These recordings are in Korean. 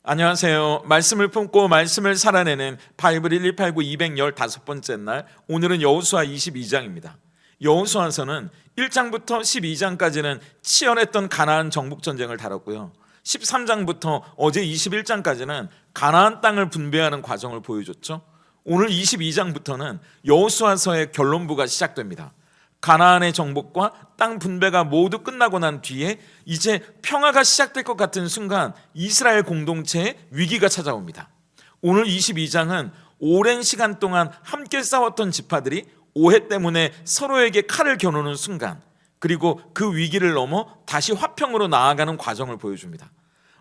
안녕하세요. 말씀을 품고 말씀을 살아내는 바이블 1289215번째 날, 오늘은 여호수아 22장입니다. 여호수아서는 1장부터 12장까지는 치열했던 가나안 정복 전쟁을 다뤘고요. 13장부터 어제 21장까지는 가나안 땅을 분배하는 과정을 보여줬죠. 오늘 22장부터는 여호수아서의 결론부가 시작됩니다. 가나안의 정복과 땅 분배가 모두 끝나고 난 뒤에 이제 평화가 시작될 것 같은 순간 이스라엘 공동체에 위기가 찾아옵니다. 오늘 22장은 오랜 시간 동안 함께 싸웠던 지파들이 오해 때문에 서로에게 칼을 겨누는 순간, 그리고 그 위기를 넘어 다시 화평으로 나아가는 과정을 보여줍니다.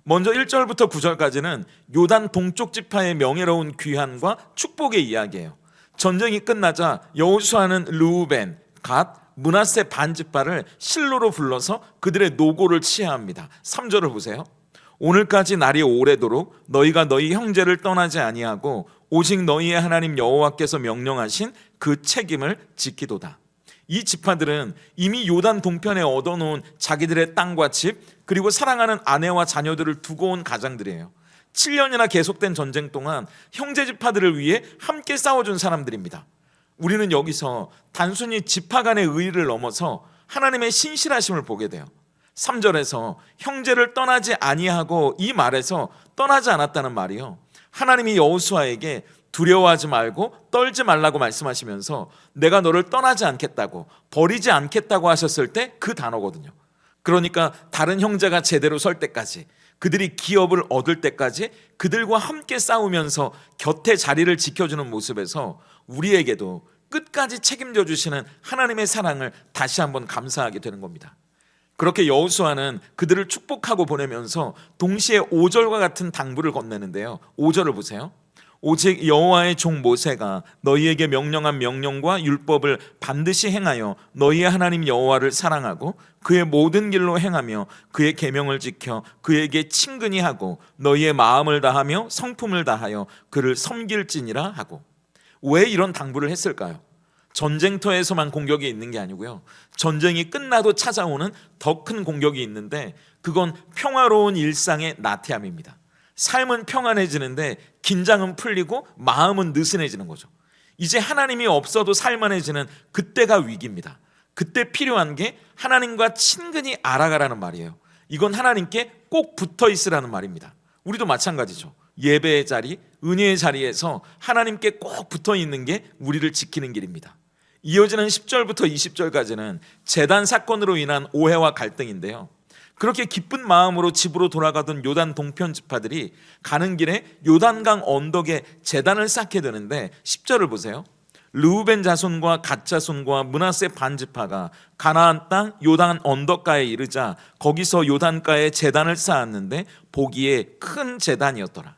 먼저 1절부터 9절까지는 요단 동쪽 지파의 명예로운 귀환과 축복의 이야기예요. 전쟁이 끝나자 여호수아는 르우벤, 갓, 므낫세 반지파를 실로로 불러서 그들의 노고를 치하합니다. 3절을 보세요. 오늘까지 날이 오래도록 너희가 너희 형제를 떠나지 아니하고 오직 너희의 하나님 여호와께서 명령하신 그 책임을 지키도다. 이 지파들은 이미 요단 동편에 얻어놓은 자기들의 땅과 집, 그리고 사랑하는 아내와 자녀들을 두고 온 가장들이에요. 7년이나 계속된 전쟁 동안 형제 지파들을 위해 함께 싸워준 사람들입니다. 우리는 여기서 단순히 지파 간의 의의를 넘어서 하나님의 신실하심을 보게 돼요. 3절에서 형제를 떠나지 아니하고, 이 말에서 떠나지 않았다는 말이요, 하나님이 여호수아에게 두려워하지 말고 떨지 말라고 말씀하시면서 내가 너를 떠나지 않겠다고, 버리지 않겠다고 하셨을 때 그 단어거든요. 그러니까 다른 형제가 제대로 설 때까지, 그들이 기업을 얻을 때까지 그들과 함께 싸우면서 곁에 자리를 지켜주는 모습에서 우리에게도 끝까지 책임져 주시는 하나님의 사랑을 다시 한번 감사하게 되는 겁니다. 그렇게 여호수아는 그들을 축복하고 보내면서 동시에 5절과 같은 당부를 건네는데요. 5절을 보세요. 오직 여호와의 종 모세가 너희에게 명령한 명령과 율법을 반드시 행하여 너희의 하나님 여호와를 사랑하고 그의 모든 길로 행하며 그의 계명을 지켜 그에게 친근히 하고 너희의 마음을 다하며 성품을 다하여 그를 섬길지니라 하고. 왜 이런 당부를 했을까요? 전쟁터에서만 공격이 있는 게 아니고요, 전쟁이 끝나도 찾아오는 더 큰 공격이 있는데, 그건 평화로운 일상의 나태함입니다. 삶은 평안해지는데 긴장은 풀리고 마음은 느슨해지는 거죠. 이제 하나님이 없어도 살만해지는 그때가 위기입니다. 그때 필요한 게 하나님과 친근히 알아가라는 말이에요. 이건 하나님께 꼭 붙어 있으라는 말입니다. 우리도 마찬가지죠. 예배의 자리, 은혜의 자리에서 하나님께 꼭 붙어 있는 게 우리를 지키는 길입니다. 이어지는 10절부터 20절까지는 제단 사건으로 인한 오해와 갈등인데요, 그렇게 기쁜 마음으로 집으로 돌아가던 요단 동편 지파들이 가는 길에 요단강 언덕에 제단을 쌓게 되는데, 10절을 보세요. 르우벤 자손과 갓 자손과 므낫세 반지파가 가나안 땅 요단 언덕가에 이르자 거기서 요단가에 제단을 쌓았는데 보기에 큰 제단이었더라.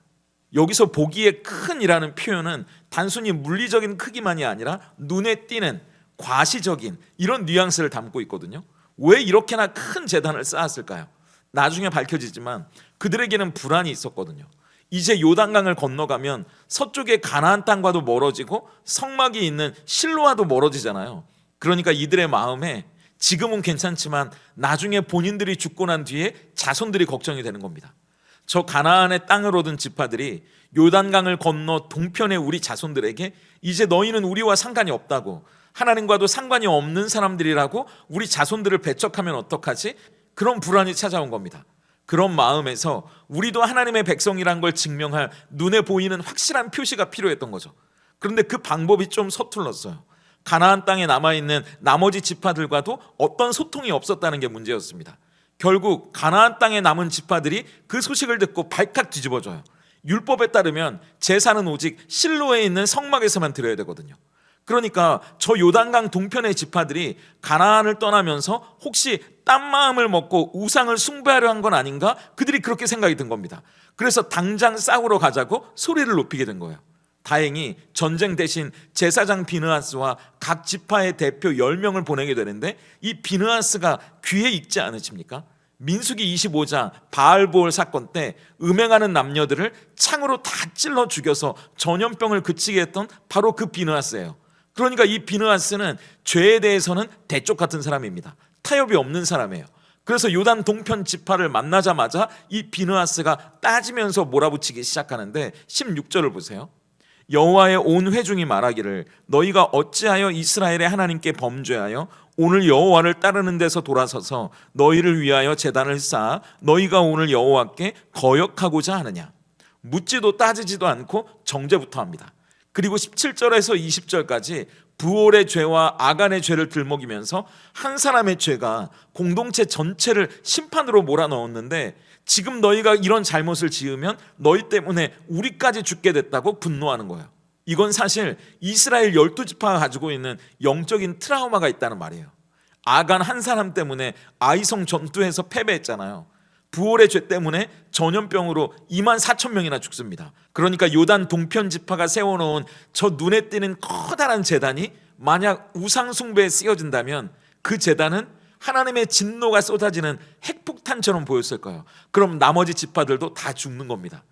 여기서 보기에 큰이라는 표현은 단순히 물리적인 크기만이 아니라 눈에 띄는 과시적인 이런 뉘앙스를 담고 있거든요. 왜 이렇게나 큰 제단을 쌓았을까요? 나중에 밝혀지지만 그들에게는 불안이 있었거든요. 이제 요단강을 건너가면 서쪽의 가나안 땅과도 멀어지고 성막이 있는 실로와도 멀어지잖아요. 그러니까 이들의 마음에 지금은 괜찮지만 나중에 본인들이 죽고 난 뒤에 자손들이 걱정이 되는 겁니다. 저 가나안의 땅을 얻은 지파들이 요단강을 건너 동편의 우리 자손들에게 이제 너희는 우리와 상관이 없다고, 하나님과도 상관이 없는 사람들이라고 우리 자손들을 배척하면 어떡하지? 그런 불안이 찾아온 겁니다. 그런 마음에서 우리도 하나님의 백성이란 걸 증명할 눈에 보이는 확실한 표시가 필요했던 거죠. 그런데 그 방법이 좀 서툴렀어요. 가나안 땅에 남아있는 나머지 지파들과도 어떤 소통이 없었다는 게 문제였습니다. 결국 가나안 땅에 남은 지파들이 그 소식을 듣고 발칵 뒤집어져요. 율법에 따르면 제사는 오직 실로에 있는 성막에서만 드려야 되거든요. 그러니까 저 요단강 동편의 지파들이 가나안을 떠나면서 혹시 딴 마음을 먹고 우상을 숭배하려 한 건 아닌가? 그들이 그렇게 생각이 든 겁니다. 그래서 당장 싸우러 가자고 소리를 높이게 된 거예요. 다행히 전쟁 대신 제사장 비느하스와 각 지파의 대표 10명을 보내게 되는데, 이 비느하스가 귀에 익지 않으십니까? 민수기 25장 바알보올 사건 때 음행하는 남녀들을 창으로 다 찔러 죽여서 전염병을 그치게 했던 바로 그 비느하스예요. 그러니까 이 비느하스는 죄에 대해서는 대쪽 같은 사람입니다. 타협이 없는 사람이에요. 그래서 요단 동편 지파를 만나자마자 이 비느하스가 따지면서 몰아붙이기 시작하는데 16절을 보세요. 여호와의 온 회중이 말하기를 너희가 어찌하여 이스라엘의 하나님께 범죄하여 오늘 여호와를 따르는 데서 돌아서서 너희를 위하여 제단을 쌓아 너희가 오늘 여호와께 거역하고자 하느냐. 묻지도 따지지도 않고 정죄부터 합니다. 그리고 17절에서 20절까지 부올의 죄와 아간의 죄를 들먹이면서 한 사람의 죄가 공동체 전체를 심판으로 몰아넣었는데 지금 너희가 이런 잘못을 지으면 너희 때문에 우리까지 죽게 됐다고 분노하는 거예요. 이건 사실 이스라엘 12지파가 가지고 있는 영적인 트라우마가 있다는 말이에요. 아간 한 사람 때문에 아이성 전투에서 패배했잖아요. 부올의 죄 때문에 전염병으로 24,000명이나 죽습니다. 그러니까 요단 동편 지파가 세워놓은 저 눈에 띄는 커다란 제단이 만약 우상 숭배에 쓰여진다면 그 제단은 하나님의 진노가 쏟아지는 핵폭탄처럼 보였을 거예요. 그럼 나머지 지파들도 다 죽는 겁니다.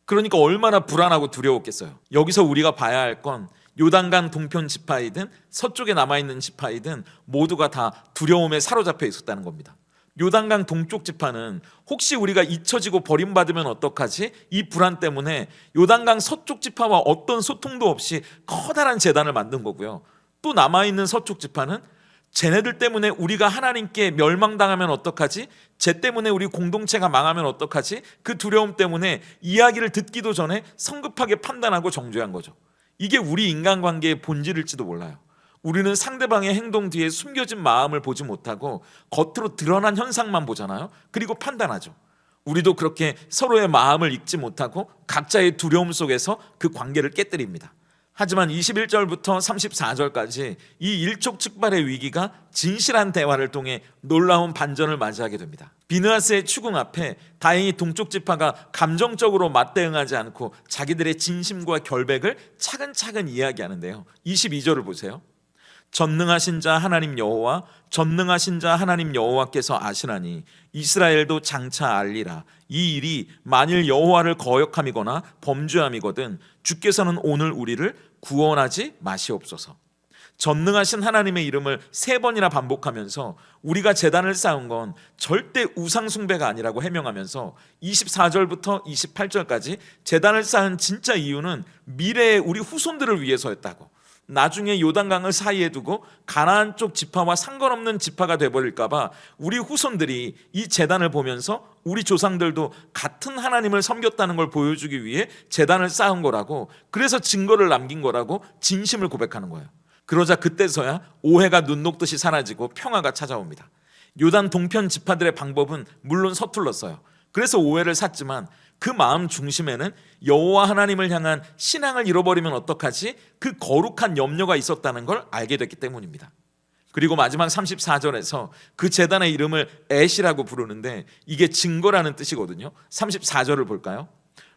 그러니까 얼마나 불안하고 두려웠겠어요. 여기서 우리가 봐야 할 건 요단강 동편 지파이든 서쪽에 남아있는 지파이든 모두가 다 두려움에 사로잡혀 있었다는 겁니다. 요단강 동쪽 지파는 혹시 우리가 잊혀지고 버림받으면 어떡하지? 이 불안 때문에 요단강 서쪽 지파와 어떤 소통도 없이 커다란 제단을 만든 거고요. 또 남아있는 서쪽 지파는 쟤네들 때문에 우리가 하나님께 멸망당하면 어떡하지? 쟤 때문에 우리 공동체가 망하면 어떡하지? 그 두려움 때문에 이야기를 듣기도 전에 성급하게 판단하고 정죄한 거죠. 이게 우리 인간관계의 본질일지도 몰라요. 우리는 상대방의 행동 뒤에 숨겨진 마음을 보지 못하고 겉으로 드러난 현상만 보잖아요. 그리고 판단하죠. 우리도 그렇게 서로의 마음을 읽지 못하고 각자의 두려움 속에서 그 관계를 깨뜨립니다. 하지만 21절부터 34절까지 이 일촉즉발의 위기가 진실한 대화를 통해 놀라운 반전을 맞이하게 됩니다. 비느하스의 추궁 앞에 다행히 동쪽 지파가 감정적으로 맞대응하지 않고 자기들의 진심과 결백을 차근차근 이야기하는데요. 22절을 보세요. 전능하신 자 하나님 여호와 전능하신 자 하나님 여호와께서 아시나니 이스라엘도 장차 알리라. 이 일이 만일 여호와를 거역함이거나 범죄함이거든 주께서는 오늘 우리를 구원하지 마시옵소서. 전능하신 하나님의 이름을 3번이나 반복하면서 우리가 제단을 쌓은 건 절대 우상 숭배가 아니라고 해명하면서 24절부터 28절까지 제단을 쌓은 진짜 이유는 미래의 우리 후손들을 위해서였다고. 나중에 요단강을 사이에 두고 가나안 쪽 지파와 상관없는 지파가 돼버릴까봐 우리 후손들이 이 제단을 보면서 우리 조상들도 같은 하나님을 섬겼다는 걸 보여주기 위해 제단을 쌓은 거라고, 그래서 증거를 남긴 거라고 진심을 고백하는 거예요. 그러자 그때서야 오해가 눈 녹듯이 사라지고 평화가 찾아옵니다. 요단 동편 지파들의 방법은 물론 서툴렀어요. 그래서 오해를 샀지만 그 마음 중심에는 여호와 하나님을 향한 신앙을 잃어버리면 어떡하지? 그 거룩한 염려가 있었다는 걸 알게 됐기 때문입니다. 그리고 마지막 34절에서 그 제단의 이름을 엣이라고 부르는데 이게 증거라는 뜻이거든요. 34절을 볼까요?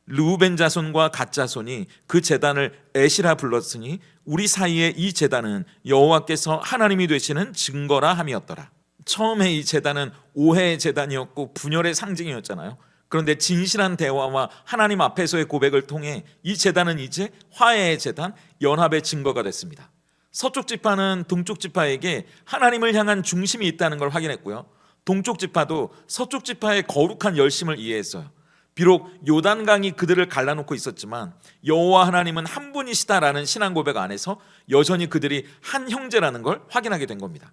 르우벤 자손과 갓 자손이 그 제단을 엣이라 불렀으니 우리 사이에 이 제단은 여호와께서 하나님이 되시는 증거라 함이었더라. 처음에 이 제단은 오해의 제단이었고 분열의 상징이었잖아요. 그런데 진실한 대화와 하나님 앞에서의 고백을 통해 이 제단은 이제 화해의 제단, 연합의 증거가 됐습니다. 서쪽 지파는 동쪽 지파에게 하나님을 향한 중심이 있다는 걸 확인했고요. 동쪽 지파도 서쪽 지파의 거룩한 열심을 이해했어요. 비록 요단강이 그들을 갈라놓고 있었지만 여호와 하나님은 한 분이시다라는 신앙 고백 안에서 여전히 그들이 한 형제라는 걸 확인하게 된 겁니다.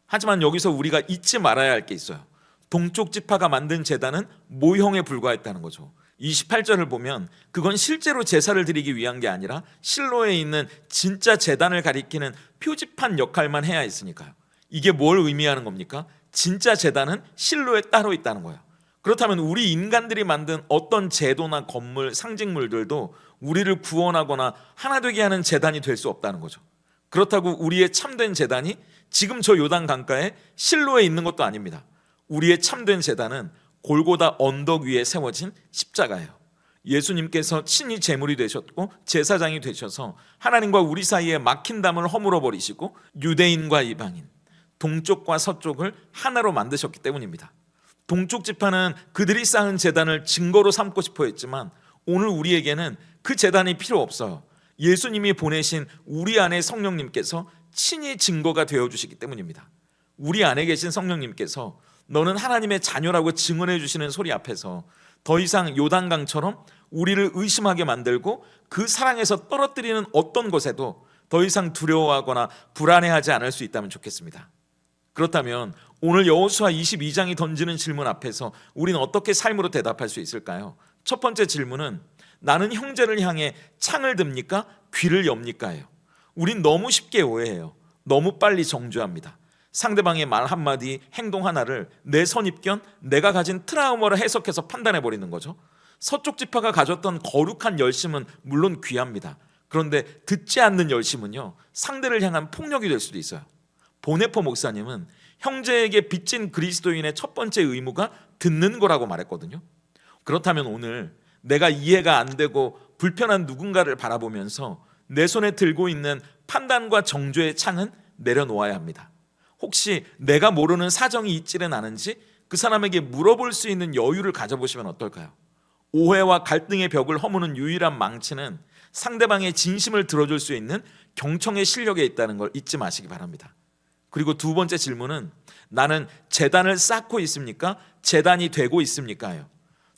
하지만 여기서 우리가 잊지 말아야 할 게 있어요. 동쪽 지파가 만든 제단은 모형에 불과했다는 거죠. 28절을 보면 그건 실제로 제사를 드리기 위한 게 아니라 실로에 있는 진짜 제단을 가리키는 표지판 역할만 해야 했으니까요. 이게 뭘 의미하는 겁니까? 진짜 제단은 실로에 따로 있다는 거예요. 그렇다면 우리 인간들이 만든 어떤 제도나 건물, 상징물들도 우리를 구원하거나 하나 되게 하는 제단이 될 수 없다는 거죠. 그렇다고 우리의 참된 제단이 지금 저 요단 강가에 실로에 있는 것도 아닙니다. 우리의 참된 제단은 골고다 언덕 위에 세워진 십자가예요. 예수님께서 친히 제물이 되셨고 제사장이 되셔서 하나님과 우리 사이에 막힌 담을 허물어 버리시고 유대인과 이방인, 동쪽과 서쪽을 하나로 만드셨기 때문입니다. 동쪽 지파는 그들이 쌓은 제단을 증거로 삼고 싶어 했지만 오늘 우리에게는 그 제단이 필요 없어요. 예수님이 보내신 우리 안에 성령님께서 친히 증거가 되어주시기 때문입니다. 우리 안에 계신 성령님께서 너는 하나님의 자녀라고 증언해 주시는 소리 앞에서 더 이상 요단강처럼 우리를 의심하게 만들고 그 사랑에서 떨어뜨리는 어떤 것에도 더 이상 두려워하거나 불안해하지 않을 수 있다면 좋겠습니다. 그렇다면 오늘 여호수아 22장이 던지는 질문 앞에서 우리는 어떻게 삶으로 대답할 수 있을까요? 첫 번째 질문은 나는 형제를 향해 창을 듭니까? 귀를 엽니까?예요. 우린 너무 쉽게 오해해요. 너무 빨리 정죄합니다. 상대방의 말 한마디, 행동 하나를 내 선입견, 내가 가진 트라우마로 해석해서 판단해버리는 거죠. 서쪽 지파가 가졌던 거룩한 열심은 물론 귀합니다. 그런데 듣지 않는 열심은요, 상대를 향한 폭력이 될 수도 있어요. 보네포 목사님은 형제에게 빚진 그리스도인의 첫 번째 의무가 듣는 거라고 말했거든요. 그렇다면 오늘 내가 이해가 안 되고 불편한 누군가를 바라보면서 내 손에 들고 있는 판단과 정죄의 창은 내려놓아야 합니다. 혹시 내가 모르는 사정이 있지는 않은지 그 사람에게 물어볼 수 있는 여유를 가져보시면 어떨까요? 오해와 갈등의 벽을 허무는 유일한 망치는 상대방의 진심을 들어줄 수 있는 경청의 실력에 있다는 걸 잊지 마시기 바랍니다. 그리고 두 번째 질문은 나는 제단을 쌓고 있습니까? 제단이 되고 있습니까?예요.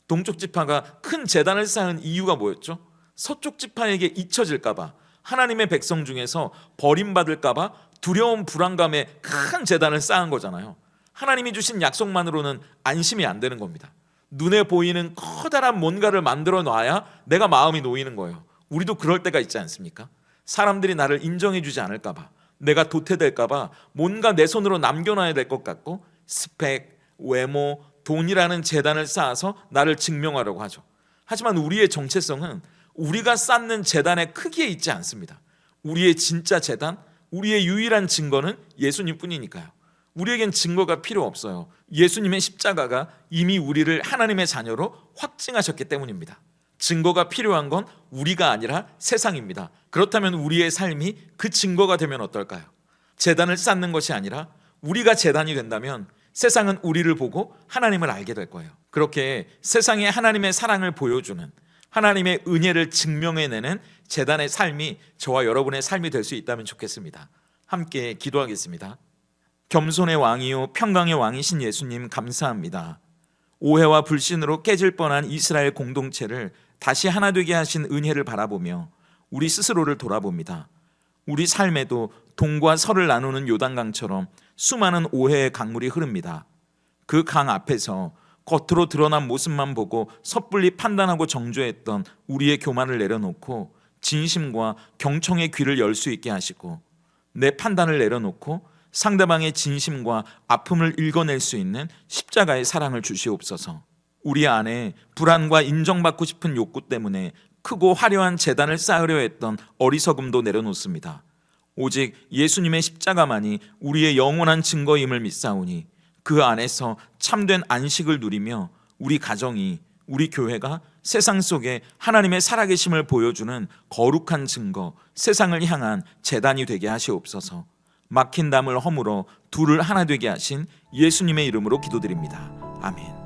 동쪽 지파가 큰 제단을 쌓은 이유가 뭐였죠? 서쪽 지파에게 잊혀질까 봐, 하나님의 백성 중에서 버림받을까 봐 두려움, 불안감에 큰 제단을 쌓은 거잖아요. 하나님이 주신 약속만으로는 안심이 안 되는 겁니다. 눈에 보이는 커다란 뭔가를 만들어 놔야 내가 마음이 놓이는 거예요. 우리도 그럴 때가 있지 않습니까? 사람들이 나를 인정해 주지 않을까 봐, 내가 도태될까 봐 뭔가 내 손으로 남겨놔야 될 것 같고 스펙, 외모, 돈이라는 제단을 쌓아서 나를 증명하려고 하죠. 하지만 우리의 정체성은 우리가 쌓는 제단의 크기에 있지 않습니다. 우리의 진짜 제단, 우리의 유일한 증거는 예수님뿐이니까요. 우리에겐 증거가 필요 없어요. 예수님의 십자가가 이미 우리를 하나님의 자녀로 확증하셨기 때문입니다. 증거가 필요한 건 우리가 아니라 세상입니다. 그렇다면 우리의 삶이 그 증거가 되면 어떨까요? 제단을 쌓는 것이 아니라 우리가 제단이 된다면 세상은 우리를 보고 하나님을 알게 될 거예요. 그렇게 세상에 하나님의 사랑을 보여주는, 하나님의 은혜를 증명해내는 제단의 삶이 저와 여러분의 삶이 될 수 있다면 좋겠습니다. 함께 기도하겠습니다. 겸손의 왕이요 평강의 왕이신 예수님, 감사합니다. 오해와 불신으로 깨질 뻔한 이스라엘 공동체를 다시 하나 되게 하신 은혜를 바라보며 우리 스스로를 돌아봅니다. 우리 삶에도 동과 서를 나누는 요단강처럼 수많은 오해의 강물이 흐릅니다. 그 강 앞에서 겉으로 드러난 모습만 보고 섣불리 판단하고 정죄했던 우리의 교만을 내려놓고 진심과 경청의 귀를 열 수 있게 하시고, 내 판단을 내려놓고 상대방의 진심과 아픔을 읽어낼 수 있는 십자가의 사랑을 주시옵소서. 우리 안에 불안과 인정받고 싶은 욕구 때문에 크고 화려한 제단을 쌓으려 했던 어리석음도 내려놓습니다. 오직 예수님의 십자가만이 우리의 영원한 증거임을 믿사오니 그 안에서 참된 안식을 누리며 우리 가정이, 우리 교회가 세상 속에 하나님의 살아계심을 보여주는 거룩한 증거, 세상을 향한 제단이 되게 하시옵소서. 막힌 담을 허물어 둘을 하나 되게 하신 예수님의 이름으로 기도드립니다. 아멘.